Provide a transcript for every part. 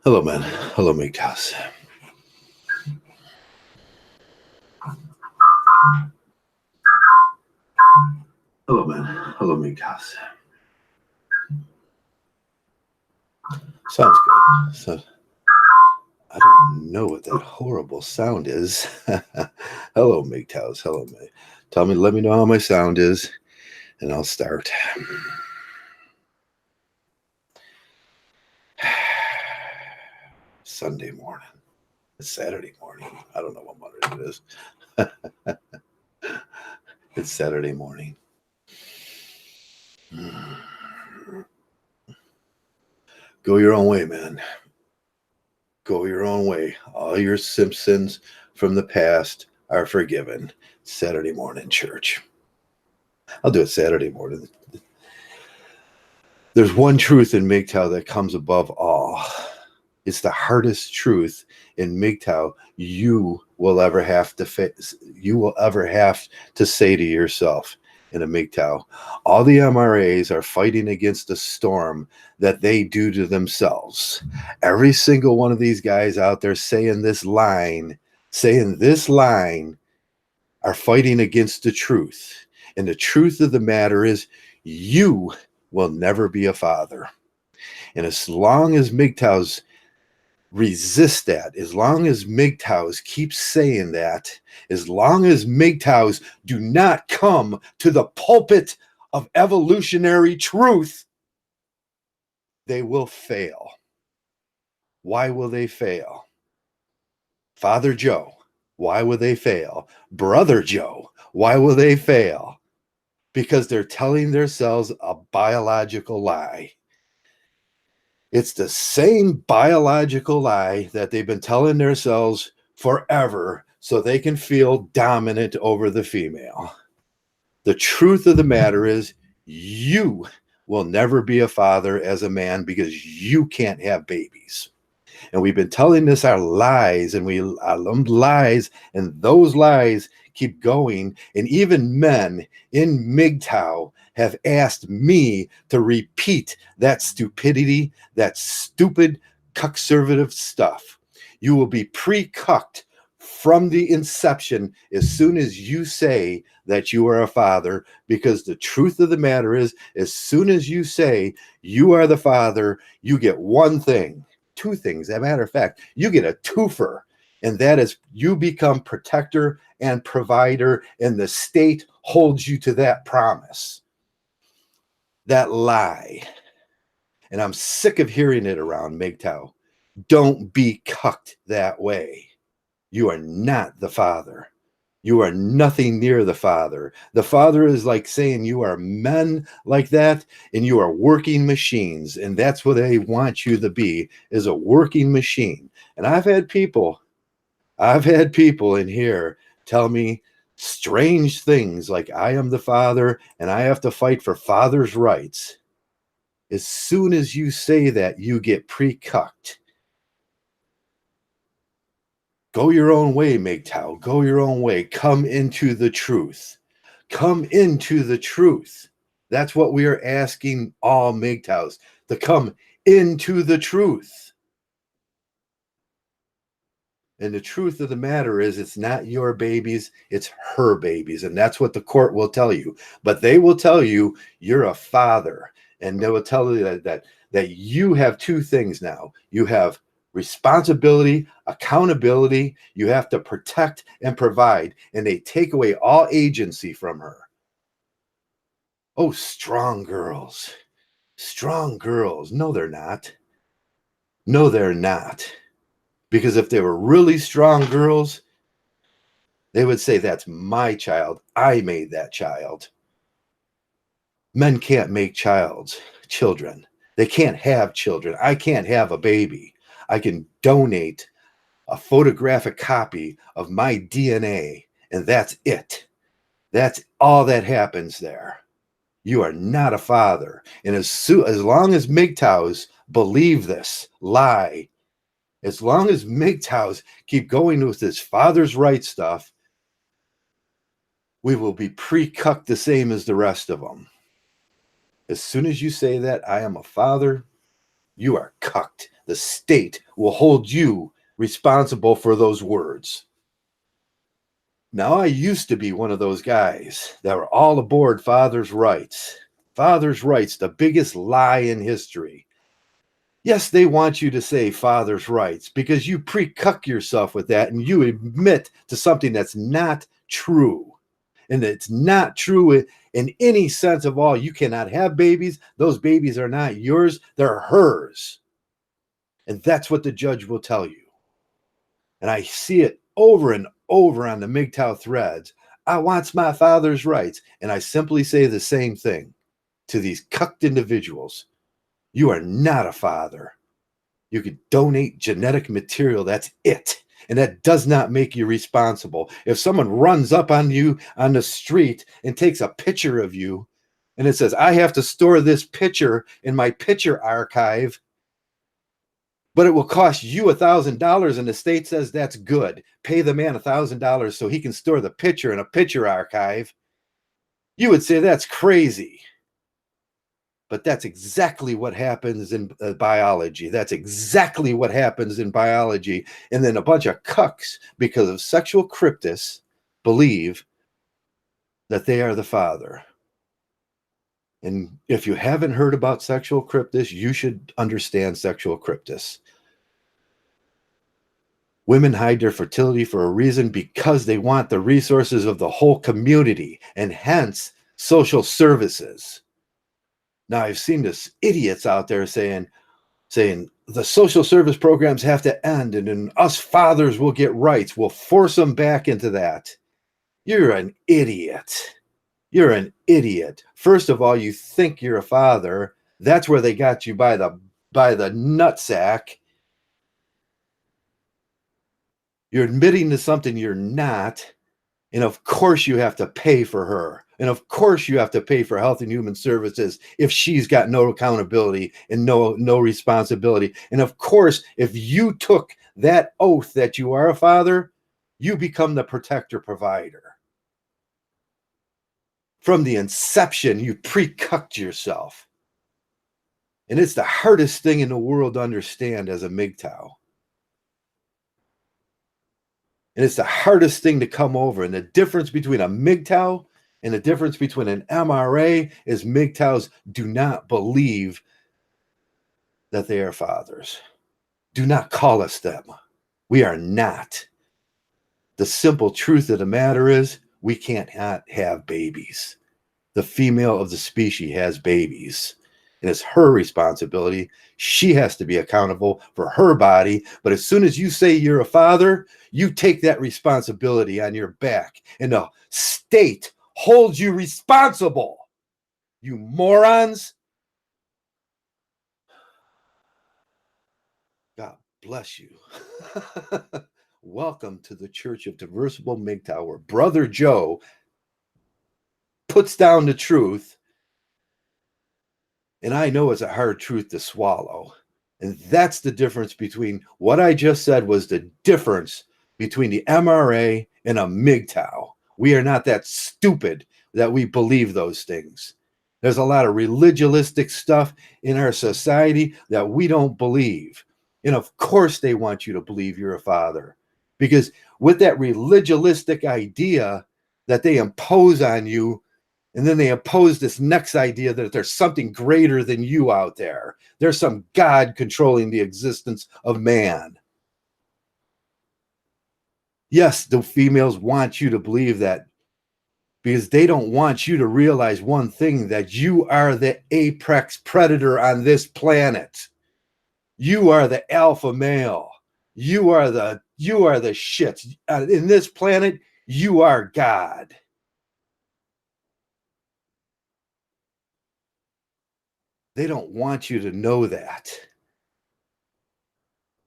Hello, man. Hello, Mgtow. Hello, man. Hello, Mgtow. Sounds good. So, I don't know what that horrible sound is. Hello, Mgtow. Hello, mate. Let me know how my sound is, and I'll start. Sunday morning. It's Saturday morning. I don't know what month it is. It's Saturday morning. Go your own way, man. Go your own way. All your sins from the past are forgiven. Saturday morning church. I'll do it Saturday morning. There's one truth in Mgtow that comes above all. It's the hardest truth in Mgtow you will ever have to say to yourself in a Mgtow. All the MRAs are fighting against a storm that they do to themselves. Every single one of these guys out there saying this line are fighting against the truth. And the truth of the matter is you will never be a father. And as long as Mgtows resist that, as long as Mgtows keep saying that, as long as Mgtows do not come to the pulpit of evolutionary truth, they will fail. Why will they fail? Father Joe, why will they fail? Brother Joe, why will they fail? Because they're telling themselves a biological lie. It's the same biological lie that they've been telling themselves forever so they can feel dominant over the female. The truth of the matter is you will never be a father as a man because you can't have babies. And we've been telling this our lies, and lies, and those lies keep going. And even men in Mgtow have asked me to repeat that stupidity, that stupid cuckservative stuff. You will be pre-cucked from the inception as soon as you say that you are a father, because the truth of the matter is, as soon as you say you are the father, you get one thing. Two things. As a matter of fact, you get a twofer, and that is you become protector and provider, and the state holds you to that promise, that lie. And I'm sick of hearing it around Mgtow. Don't be cucked that way. You are not the father. You are nothing near the father. The father is like saying you are men like that, and you are working machines. And that's what they want you to be, is a working machine. And I've had people in here tell me strange things like I am the father and I have to fight for father's rights. As soon as you say that, you get pre-cucked. Go your own way, Mgtow. Go your own way. Come into the truth. Come into the truth. That's what we are asking all Mgtows, to come into the truth. And the truth of the matter is, it's not your babies, it's her babies. And that's what the court will tell you. But they will tell you you're a father. And they will tell you that you have two things now. You have responsibility, accountability. You have to protect and provide, and they take away all agency from her. Oh, strong girls. Strong girls. No, they're not. No, they're not. Because if they were really strong girls, they would say, that's my child. I made that child. Men can't make children. They can't have children. I can't have a baby. I can donate a photographic copy of my DNA, and that's it. That's all that happens there. You are not a father. And as long as Mgtows believe this lie, as long as Mgtows keep going with this father's right stuff, we will be pre-cucked the same as the rest of them. As soon as you say that, I am a father, you are cucked. The state will hold you responsible for those words. Now, I used to be one of those guys that were all aboard father's rights. Father's rights, the biggest lie in history. Yes, they want you to say father's rights because you pre-cuck yourself with that and you admit to something that's not true. And it's not true in any sense of all. You cannot have babies. Those babies are not yours. They're hers. And that's what the judge will tell you. And I see it over and over on the Mgtow threads. I wants my father's rights. And I simply say the same thing to these cucked individuals. You are not a father. You could donate genetic material. That's it. And that does not make you responsible. If someone runs up on you on the street and takes a picture of you and it says, I have to store this picture in my picture archive, but it will cost you $1,000 and the state says that's good. Pay the man $1,000 so he can store the picture in a picture archive. You would say that's crazy. But that's exactly what happens in biology. That's exactly what happens in biology. And then a bunch of cucks, because of sexual cryptis, believe that they are the father. And if you haven't heard about sexual cryptis, you should understand sexual cryptis. Women hide their fertility for a reason because they want the resources of the whole community and hence social services. Now, I've seen this idiots out there saying the social service programs have to end and then us fathers will get rights. We'll force them back into that. You're an idiot. You're an idiot. First of all, you think you're a father. That's where they got you by the nutsack. You're admitting to something you're not. And of course you have to pay for her. And of course you have to pay for Health and Human Services if she's got no accountability and no responsibility. And of course, if you took that oath that you are a father, you become the protector provider. From the inception, you pre-cucked yourself. And it's the hardest thing in the world to understand as a Mgtow. And it's the hardest thing to come over. And the difference between a Mgtow and the difference between an MRA is Mgtows do not believe that they are fathers. Do not call us them. We are not. The simple truth of the matter is we can't have babies. The female of the species has babies. And it's her responsibility. She has to be accountable for her body. But as soon as you say you're a father, you take that responsibility on your back. And the state holds you responsible. You morons. God bless you. Welcome to the Church of Traversable Mgtow, where Brother Joe puts down the truth. And I know it's a hard truth to swallow. And that's the difference between what I just said was the difference between the MRA and a Mgtow. We are not that stupid that we believe those things. There's a lot of religialistic stuff in our society that we don't believe. And of course they want you to believe you're a father. Because with that religialistic idea that they impose on you, and then they impose this next idea that there's something greater than you out there. There's some God controlling the existence of man. Yes, the females want you to believe that because they don't want you to realize one thing, that you are the apex predator on this planet. You are the alpha male. You are the shit. In this planet, you are God. They don't want you to know that.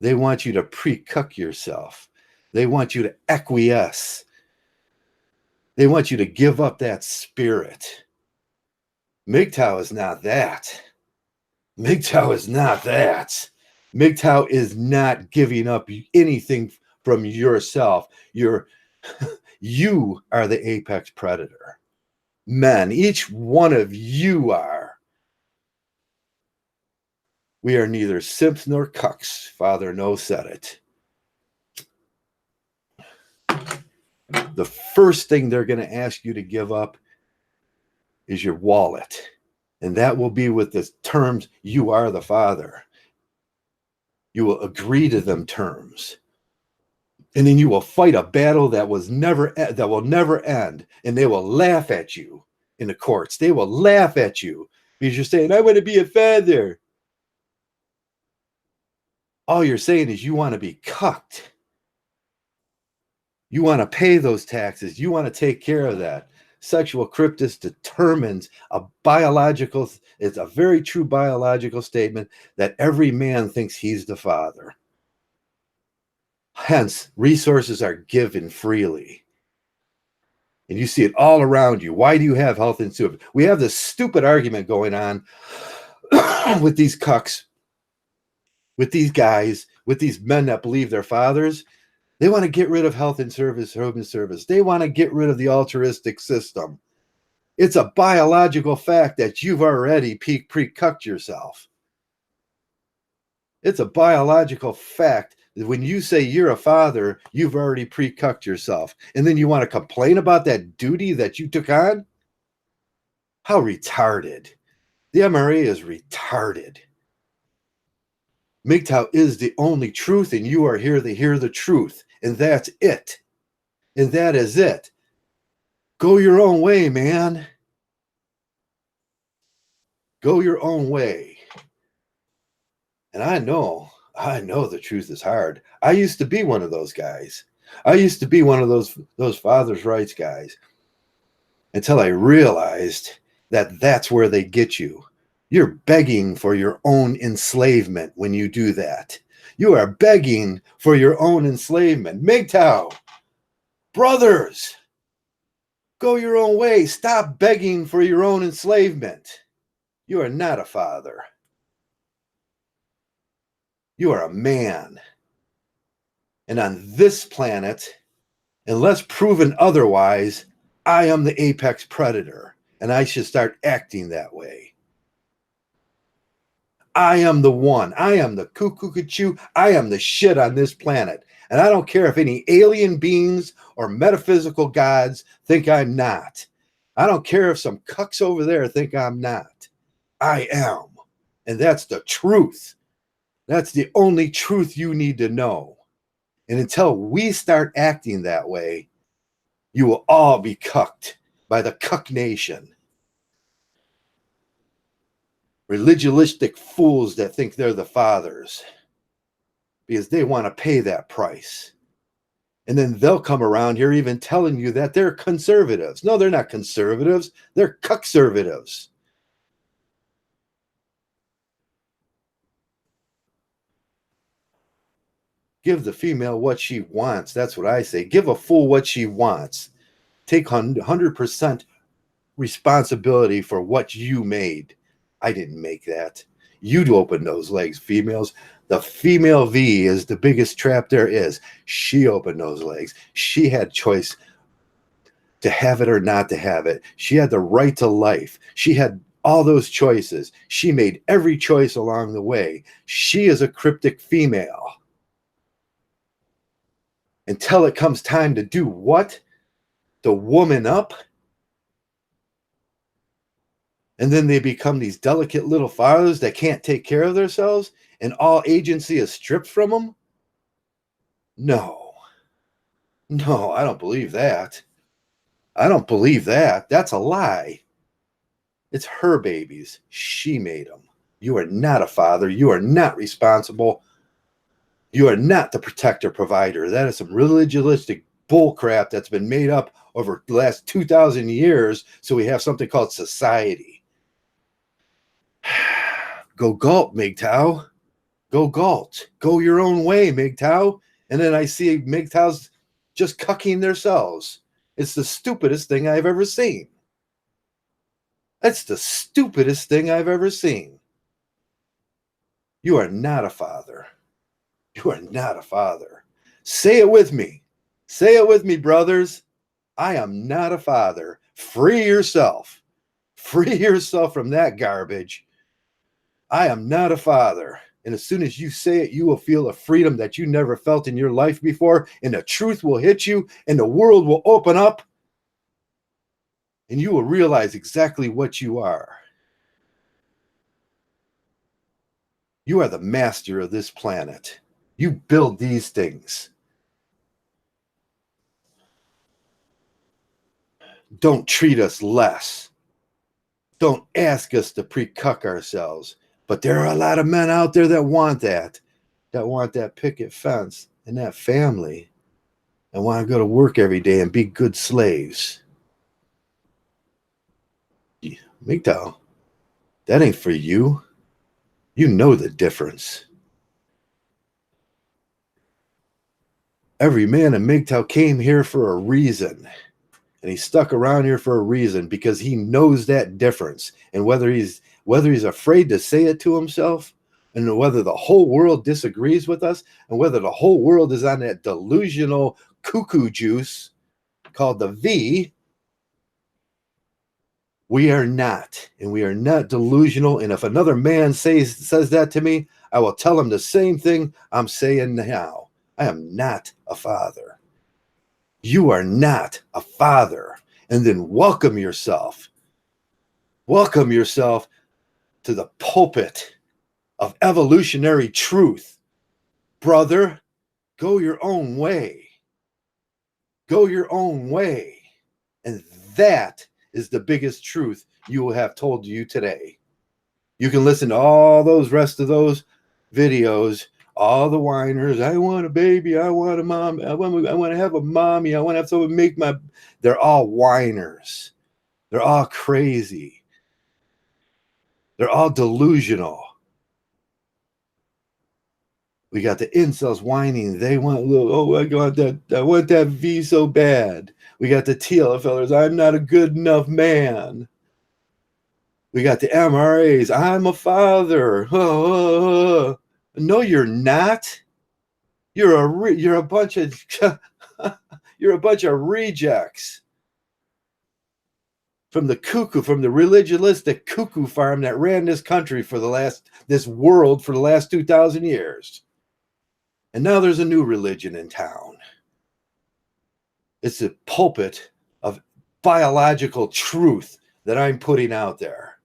They want you to pre-cuck yourself. They want you to acquiesce. They want you to give up that spirit. Mgtow is not that. Mgtow is not that. Mgtow is not giving up anything from yourself. You are the apex predator. Men, each one of you are. We are neither simps nor cucks. Father No said it. The first thing they're going to ask you to give up is your wallet. And that will be with the terms, you are the father. You will agree to them terms. And then you will fight a battle that will never end. And they will laugh at you in the courts. They will laugh at you because you're saying, I want to be a father. All you're saying is you want to be cucked. You want to pay those taxes. You want to take care of that. Sexual cryptis determines it's a very true biological statement that every man thinks he's the father. Hence, resources are given freely. And you see it all around you. Why do you have health insurance? We have this stupid argument going on with these cucks, with these guys, with these men that believe they're fathers. They want to get rid of health and human service. They want to get rid of the altruistic system. It's a biological fact that you've already pre-cucked yourself. It's a biological fact that when you say you're a father, you've already pre-cucked yourself. And then you want to complain about that duty that you took on? How retarded. The MRA is retarded. Mgtow is the only truth, and you are here to hear the truth. And that's it. And that is it. Go your own way, man. Go your own way. And I know the truth is hard. I used to be one of those guys. I used to be one of those father's rights guys until I realized that that's where they get you. You're begging for your own enslavement when you do that. You are begging for your own enslavement. Mgtow, brothers, go your own way. Stop begging for your own enslavement. You are not a father. You are a man. And on this planet, unless proven otherwise, I am the apex predator, and I should start acting that way. I am the one. I am the cuckoo. I am the shit on this planet. And I don't care if any alien beings or metaphysical gods think I'm not. I don't care if some cucks over there think I'm not. I am. And that's the truth. That's the only truth you need to know. And until we start acting that way, you will all be cucked by the cuck nation. Religialistic fools that think they're the fathers because they want to pay that price. And then they'll come around here even telling you that they're conservatives. No, they're not conservatives. They're cuckservatives. Give the female what she wants. That's what I say. Give a fool what she wants. Take 100% responsibility for what you made. I didn't make that. You'd open those legs, females. The female V is the biggest trap there is. She opened those legs. She had choice to have it or not to have it. She had the right to life. She had all those choices. She made every choice along the way. She is a cryptic female. Until it comes time to do what? To woman up? And then they become these delicate little fathers that can't take care of themselves, and all agency is stripped from them? No, I don't believe that. I don't believe that. That's a lie. It's her babies. She made them. You are not a father. You are not responsible. You are not the protector provider. That is some religialistic bullcrap that's been made up over the last 2,000 years so we have something called society. Go gulp, Mgtow. Go gulp. Go your own way, Mgtow. And then I see Mgtow's just cucking themselves. It's the stupidest thing I've ever seen. That's the stupidest thing I've ever seen. You are not a father. You are not a father. Say it with me. Say it with me, brothers. I am not a father. Free yourself. Free yourself from that garbage. I am not a father. And as soon as you say it, you will feel a freedom that you never felt in your life before. And the truth will hit you, and the world will open up, and you will realize exactly what you are. You are the master of this planet. You build these things. Don't treat us less. Don't ask us to pre-cuck ourselves. But there are a lot of men out there that want that picket fence and that family, and want to go to work every day and be good slaves. Mgtow, that ain't for you. You know the difference. Every man in Mgtow came here for a reason. And he stuck around here for a reason, because he knows that difference. And whether he's afraid to say it to himself, and whether the whole world disagrees with us, and whether the whole world is on that delusional cuckoo juice called the V, we are not. And we are not delusional. And if another man says that to me, I will tell him the same thing I'm saying now. I am not a father. You are not a father. And then welcome yourself. Welcome yourself to the pulpit of evolutionary truth. Brother, go your own way. Go your own way. And that is the biggest truth you will have told you today. You can listen to all those rest of those videos, all the whiners. I want a baby. I want a mom. I want to have a mommy. I want to have someone make my... They're all whiners. They're all crazy. They're all delusional. We got the incels whining. They want, oh, I want that V so bad. We got the TLFLers. I'm not a good enough man. We got the MRAs. I'm a father. No, you're not. You're a bunch of you're a bunch of rejects from the religionistic cuckoo farm that ran this country this world for the last 2,000 years. And now there's a new religion in town. It's the pulpit of biological truth that I'm putting out there.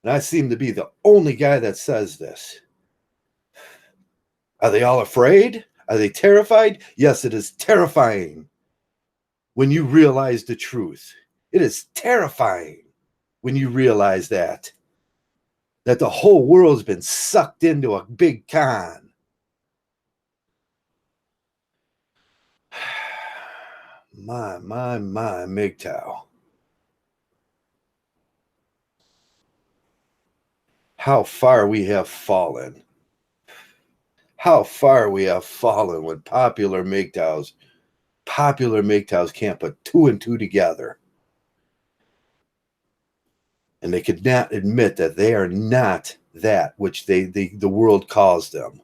And I seem to be the only guy that says this. Are they all afraid? Are they terrified? Yes, it is terrifying when you realize the truth. It is terrifying when you realize that the whole world's been sucked into a big con. My, Mgtow. How far we have fallen. How far we have fallen when popular Mgtows can't put two and two together. And they could not admit that they are not that which the world calls them.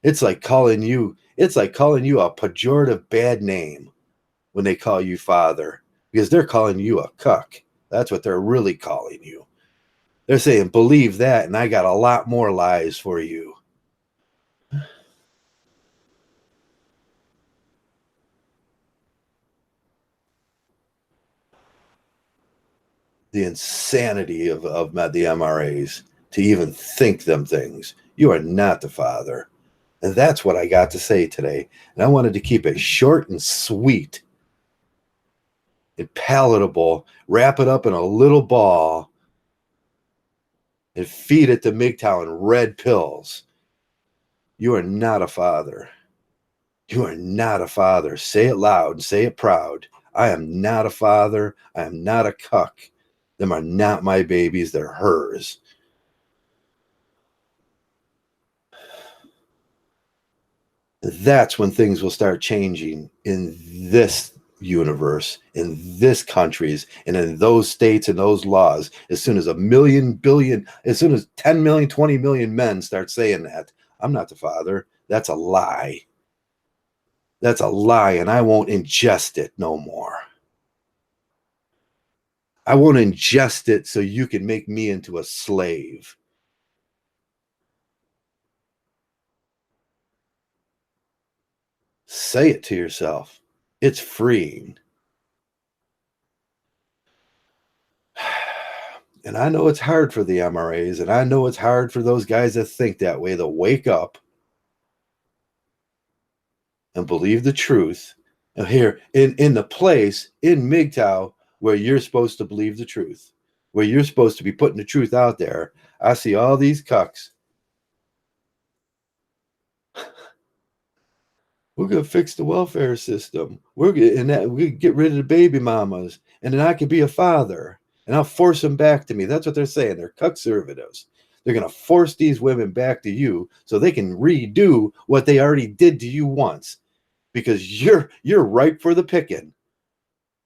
It's like calling you a pejorative bad name when they call you father, because they're calling you a cuck. That's what they're really calling you. They're saying, believe that, and I got a lot more lies for you. The insanity of the MRAs to even think them things. You are not the father. And that's what I got to say today. And I wanted to keep it short and sweet and palatable, wrap it up in a little ball, and feed it to Mgtow in red pills. You are not a father. You are not a father. Say it loud and say it proud. I am not a father. I am not a cuck. Them are not my babies. They're hers. That's when things will start changing in this universe, in this countries, and in those states and those laws, as soon as a million billion, as soon as 10 million, 20 million men start saying that, I'm not the father, that's a lie. That's a lie, and I won't ingest it no more. I won't ingest it so you can make me into a slave. Say it to yourself. It's freeing. And I know it's hard for the MRAs, and I know it's hard for those guys that think that way, to wake up and believe the truth. And here, in the place, in Mgtow, where you're supposed to believe the truth, where you're supposed to be putting the truth out there, I see all these cucks. We're gonna fix the welfare system. We get rid of the baby mamas, and then I can be a father, and I'll force them back to me. That's what they're saying. They're conservatives. They're gonna force these women back to you so they can redo what they already did to you once, because you're ripe for the picking.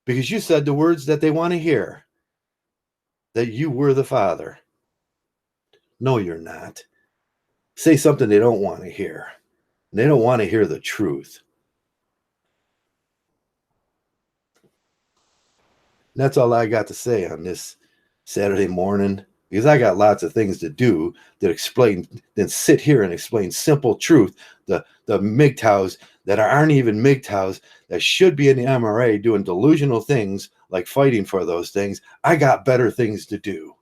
Because you said the words that they want to hear, that you were the father. No, you're not. Say something they don't want to hear. They don't want to hear the truth. And that's all I got to say on this Saturday morning, because I got lots of things to do that explain, then sit here and explain simple truth. The Mgtows that aren't even Mgtows, that should be in the MRA doing delusional things like fighting for those things. I got better things to do.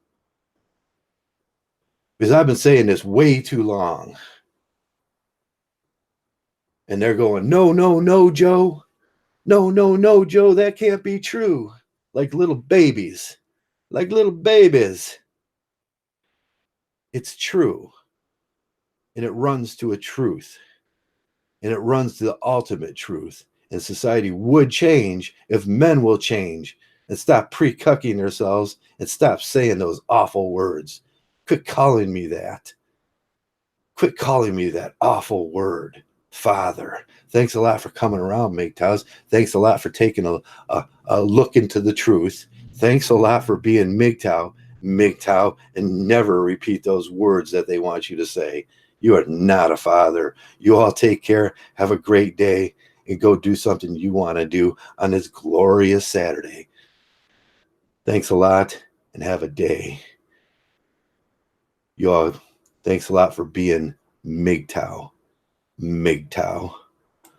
Because I've been saying this way too long. And they're going, no, no, no, Joe. No, no, no, Joe, that can't be true. Like little babies. Like little babies. It's true. And it runs to a truth. And it runs to the ultimate truth. And society would change if men will change and stop pre-cucking themselves and stop saying those awful words. Quit calling me that. Quit calling me that awful word, father. Thanks a lot for coming around, Mgtows. Thanks a lot for taking a look into the truth. Thanks a lot for being Mgtow, and never repeat those words that they want you to say. You are not a father. You all take care. Have a great day, and go do something you want to do on this glorious Saturday. Thanks a lot, and have a day. You all, thanks a lot for being Mgtow. Mgtow.